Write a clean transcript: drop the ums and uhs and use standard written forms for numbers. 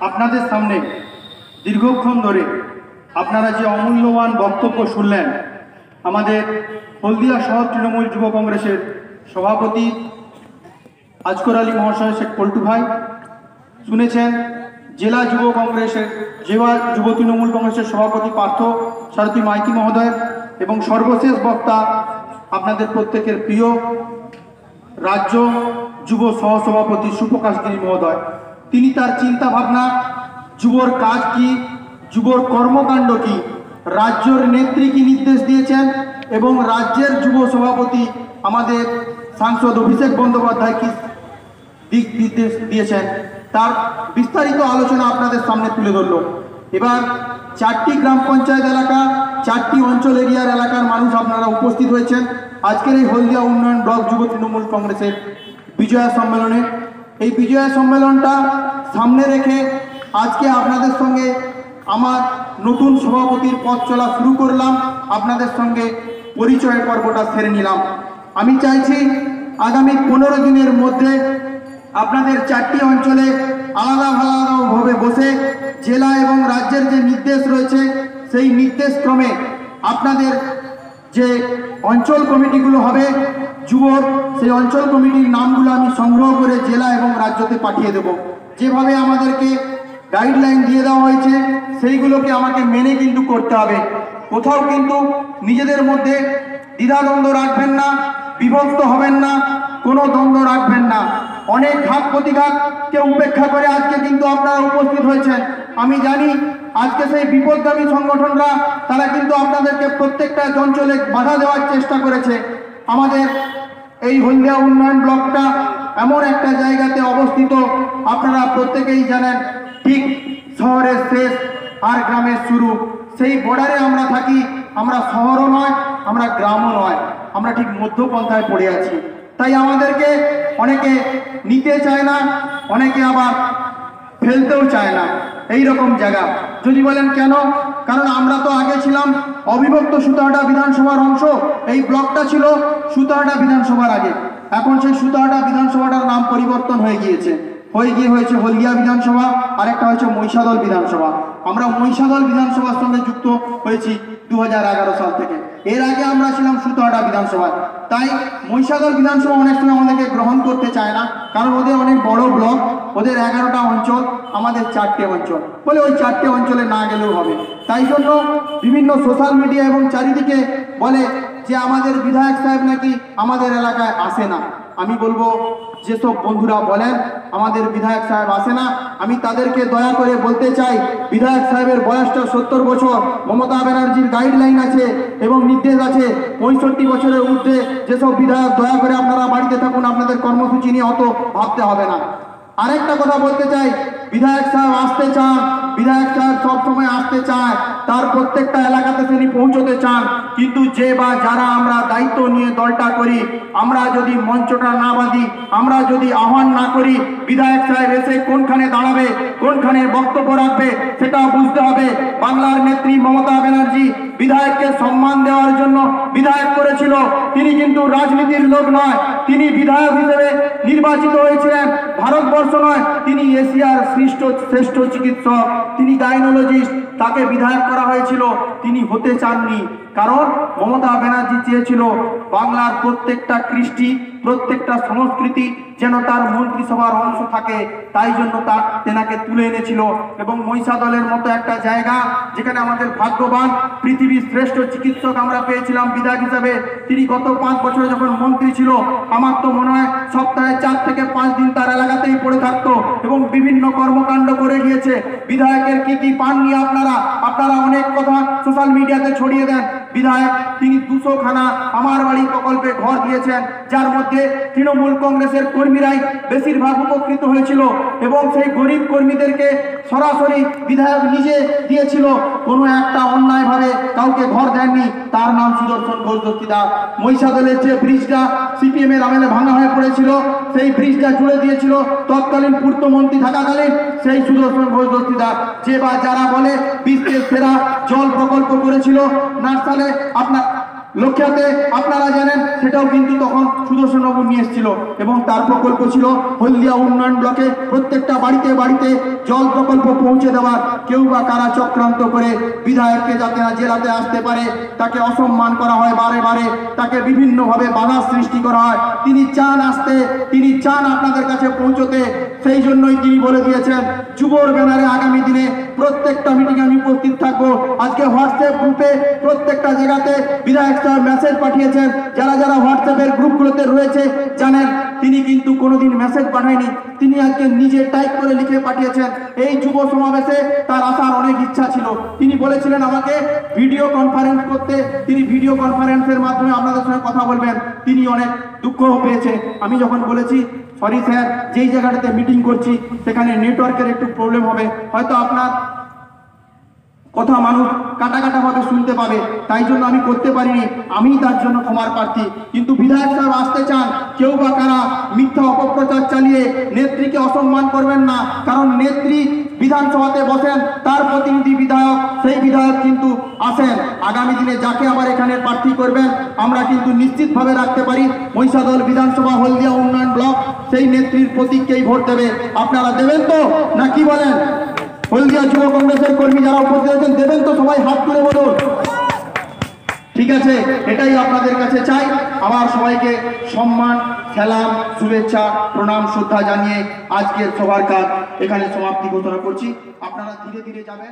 আপনাদের সামনে দীর্ঘক্ষণ ধরে আপনারা যে অমূল্যবান বক্তব্য শুনলেন, আমাদের হলদিয়া শহর তৃণমূল যুব কংগ্রেসের সভাপতি আজকর আলী মহাশয়, শেখ পল্টু ভাই শুনেছেন, জেলা যুব কংগ্রেসের যুব তৃণমূল কংগ্রেসের সভাপতি পার্থ সারথী মাইতি মহোদয়, এবং সর্বশেষ বক্তা আপনাদের প্রত্যেকের প্রিয় রাজ্য যুব সহসভাপতি সুপ্রকাশ গিরি মহোদয়। তিনি তার চিন্তা ভাবনা, যুবর কাজ কি, যুবর কর্মকাণ্ড কি, রাজ্যের নেত্রী কি নির্দেশ দিয়েছেন এবং রাজ্যের যুব সভাপতি আমাদের সাংসদ অভিষেক বন্দ্যোপাধ্যায় কি দিক নির্দেশ দিয়েছেন, তার বিস্তারিত আলোচনা আপনাদের সামনে তুলে ধরল। এবার 4টি গ্রাম পঞ্চায়েত এলাকা, 4টি অঞ্চল এরিয়ার এলাকার মানুষ আপনারা উপস্থিত হয়েছেন আজকের এই হলদিয়া উন্নয়ন ব্লক যুব তৃণমূল কংগ্রেসের বিজয়া সম্মেলনে। এই বিজয়া সম্মেলনটা সামনে রেখে আজকে আপনাদের সঙ্গে আমার নতুন সভাপতির পথ চলা শুরু করলাম, আপনাদের সঙ্গে পরিচয় পর্বটা সেরে নিলাম। আমি চাইছি আগামী 15 দিনের মধ্যে আপনাদের 4টি অঞ্চলে আলাদাভাবে বসে জেলা এবং রাজ্যের যে নির্দেশ রয়েছে সেই নির্দেশক্রমে আপনাদের যে অঞ্চল কমিটিগুলো হবে যুবর, সেই অঞ্চল কমিটির নামগুলো আমি সংগ্রহ করে জেলা এবং রাজ্যতে পাঠিয়ে দেব। যেভাবে আমাদেরকে গাইডলাইন দিয়ে দেওয়া হয়েছে সেইগুলোকে আমাকে মেনে কিন্তু করতে হবে। কোথাও কিন্তু নিজেদের মধ্যে দ্বিধাদ্বন্দ্ব রাখবেন না, বিভক্ত হবেন না, কোনো দ্বন্দ্ব রাখবেন না। অনেক ঘাত প্রতিঘাতকে উপেক্ষা করে আজকে কিন্তু আপনারা উপস্থিত হয়েছেন। আমি জানি আজকে সেই বিপদগামী সংগঠনরা তারা কিন্তু আপনাদেরকে প্রত্যেকটা অঞ্চলে বাধা দেওয়ার চেষ্টা করেছে। আমাদের এই হলদিয়া উন্নয়ন ব্লকটা এমন একটা জায়গাতে অবস্থিত, আপনারা প্রত্যেকেই জানেন, ঠিক শহরের শেষ আর গ্রামের শুরু, সেই বর্ডারে আমরা থাকি। আমরা শহরও নয়, আমরা গ্রামও নয়, আমরা ঠিক মধ্যপন্থায় পড়ে আছি। তাই আমাদেরকে অনেকে নিতে চায় না, অনেকে আবার ফেলতেও চায় না, এই রকম জায়গা। যদি বলেন কেন, কারণ আমরা তো আগে ছিলাম অবিভক্ত সুতাহাটা বিধানসভার অংশ। এই ব্লকটা ছিল সুতাহাটা বিধানসভার আগে। এখন সেই সুতাহাটা বিধানসভাটার নাম পরিবর্তন হয়ে গিয়েছে, হয়েছে হলদিয়া বিধানসভা, আর একটা হচ্ছে মহিষাদল বিধানসভা। আমরা মহিষাদল বিধানসভার সঙ্গে যুক্ত হয়েছি 2011 সাল থেকে। এর আগে আমরা ছিলাম সুতাহাটা বিধানসভা। তাই মহিষাদল বিধানসভা অনেক সময় আমাদেরকে গ্রহণ করতে চায় না, কারণ ওদের অনেক বড় ব্লক, ওদের 11টা অঞ্চল, আমাদের 4টে অঞ্চল, বলে ওই 4টে অঞ্চলে না গেলেও হবে। তাই জন্য বিভিন্ন সোশ্যাল মিডিয়া এবং চারিদিকে বলে যে আমাদের বিধায়ক সাহেব নাকি আমাদের এলাকায় আসে না। আমি বলবো, যেসব বন্ধুরা বলেন আমাদের বিধায়ক সাহেব আসে না, আমি তাদেরকে দয়া করে বলতে চাই, বিধায়ক সাহেবের বয়সটা 70 বছর। মমতা ব্যানার্জির গাইডলাইন আছে এবং নির্দেশ আছে 65 বছরের ঊর্ধ্বে যেসব বিধায়ক, দয়া করে আপনারা বাড়িতে থাকুন, আপনাদের কর্মসূচি নিয়ে অত ভাবতে হবে না। আরেকটা কথা বলতে চাই, বিধায়ক সাহেব আসতে চান, বিধায়ক সাহেব সবসময় আসতে চায়, তার প্রত্যেকটা এলাকাতে তিনি পৌঁছতে চান, কিন্তু যে বা যারা আমরা দায়িত্ব নিয়ে দলটা করি, আমরা যদি মঞ্চটা না বাঁধি, আমরা যদি আহ্বান না করি, বিধায়ক সাহেব এসে কোনখানে দাঁড়াবে, কোনখানে বক্তব্য রাখবে সেটা বুঝতে হবে। বাংলার নেত্রী মমতা ব্যানার্জি বিধায়ককে সম্মান দেওয়ার জন্য বিধায়ক করেছিল। তিনি কিন্তু রাজনীতির লোক নয়, তিনি বিধায়ক হিসেবে নির্বাচিত হয়েছিলেন। ভারতবর্ষ নয়, তিনি এশিয়ার শ্রেষ্ঠ চিকিৎসক, তিনি গাইনোলজিস্ট, তাকে বিধায়ক করা হয়েছিল। তিনি হতে চাননি, কারণ মমতা ব্যানার্জি চেয়েছিল বাংলার প্রত্যেকটা কৃষ্টি, প্রত্যেকটা সংস্কৃতি যেন তার মন্ত্রিসভার অংশ থাকে। তাই জন্য তেনাকে তুলে এনেছিল। এবং মহিষাদলের মতো একটা জায়গা যেখানে আমাদের ভাগ্যবান পৃথিবীর শ্রেষ্ঠ চিকিৎসক আমরা পেয়েছিলাম বিধায়ক হিসাবে। তিনি গত 5 বছরে যখন মন্ত্রী ছিল, আমার তো মনে হয় সপ্তাহে 4 থেকে 5 দিন তার এলাকাতেই পড়ে থাকতো এবং বিভিন্ন কর্মকাণ্ড করে গিয়েছে। বিধায়কের কি পাননি আপনারা অনেক কথা সোশ্যাল মিডিয়াতে ছড়িয়ে দেন। বিধায়ক তিনি 200খানা আমার বাড়ি প্রকল্পে ঘর দিয়েছেন, যার মধ্যে তৃণমূল কংগ্রেসের কর্মীরাই বেশিরভাগ উপকৃত হয়েছিল এবং সেই গরিব কর্মীদেরকে সরাসরি বিধায়ক নিজে দিয়েছিল। কোনো একটা অন্যায়ভাবে কাউকে ঘর দেননি। তার নাম সুদর্শন ঘোষ দস্তিদার। মহিষাদলের যে ব্রিজটা সিপিএম এর আমলে ভাঙা হয়ে পড়েছিল, সেই ব্রিজটা জুড়ে দিয়েছিল তৎকালীন পূর্তমন্ত্রী থাকাকালীন সেই সুদর্শন ঘোষ দস্তিদার। যে বা যারা বলে বিশ্বের সেরা জল প্রকল্প করেছিল নার্সালে, আপনার লক্ষ্যাতে আপনারা জানেন সেটাও কিন্তু তখন সুদর্শনবাবু নিয়ে এসেছিল এবং তার প্রকল্প ছিল হলদিয়া উন্নয়ন ব্লকে প্রত্যেকটা বাড়িতে বাড়িতে জল প্রকল্প পৌঁছে দেওয়ার। কেউ বা কারা চক্রান্ত করে বিধায়ককে যাতে না জেলাতে আসতে পারে তাকে অসম্মান করা হয়, বারে বারে তাকে বিভিন্নভাবে বাধা সৃষ্টি করা হয়। তিনি চান আসতে, তিনি চান আপনাদের কাছে পৌঁছতে, সেই জন্যই তিনি বলে দিয়েছেন যুবর ব্যানারে আগামী দিনে প্রত্যেকটা মিটিং আমি উপস্থিত থাকবো। আজকে হোয়াটসঅ্যাপ গ্রুপে প্রত্যেকটা জায়গাতে বিধায়ক সাহেব মেসেজ পাঠিয়েছেন। যারা যারা হোয়াটসঅ্যাপের গ্রুপগুলোতে রয়েছে জানেন তিনি কিন্তু কোনোদিন মেসেজ পাঠায়নি, তিনি আজকে নিজে টাইপ করে লিখে পাঠিয়েছেন। এই যুব সমাবেশে তার আসার অনেক ইচ্ছা ছিল, তিনি বলেছিলেন আমাকে ভিডিও কনফারেন্স করতে, তিনি ভিডিও কনফারেন্সের মাধ্যমে আপনাদের সঙ্গে কথা বলবেন। তিনি অনেক দুঃখ পেয়েছে। আমি যখন বলেছি সরি স্যার, যেই জায়গাটাতে মিটিং করছি সেখানে নেটওয়ার্কের একটু প্রবলেম হবে, হয়তো আপনার কথা মানুষ কাটা কাটা ভাবে শুনতে পাবে, তাই জন্য আমি করতে পারিনি, আমি তার জন্য ক্ষমার প্রার্থী। কিন্তু বিধায়ক সাহেব আসতে চান, কেউ বা কারা মিথ্যা অপপ্রচার চালিয়ে নেত্রীকে অসম্মান করবেন না, কারণ নেত্রী বিধানসভাতে বসেন, তার প্রতিনিধি বিধায়ক, সেই বিধায়ক কিন্তু আসেন। আগামী দিনে যাকে আবার এখানে প্রার্থী করবেন আমরা কিন্তু নিশ্চিতভাবে রাখতে পারি মহিষাদল বিধানসভা হলদিয়া উন্নয়ন ব্লক সেই নেত্রীর প্রতীককেই ভোট দেবে। আপনারা দেবেন তো, না কি বলেন? হলদিয়া যুব কংগ্রেসের কর্মী যারা উপস্থিত আছেন দেবেন তো? সবাই হাত তুলে বলুন। ঠিক আছে, এটাই আপনাদের কাছে চাই। আবার সবাইকে সম্মান, সালাম, শুভেচ্ছা, প্রণাম, শ্রদ্ধা জানিয়ে আজকের সভার কাজ এখানে সমাপ্তি ঘোষণা করছি। আপনারা ধীরে ধীরে যাবেন।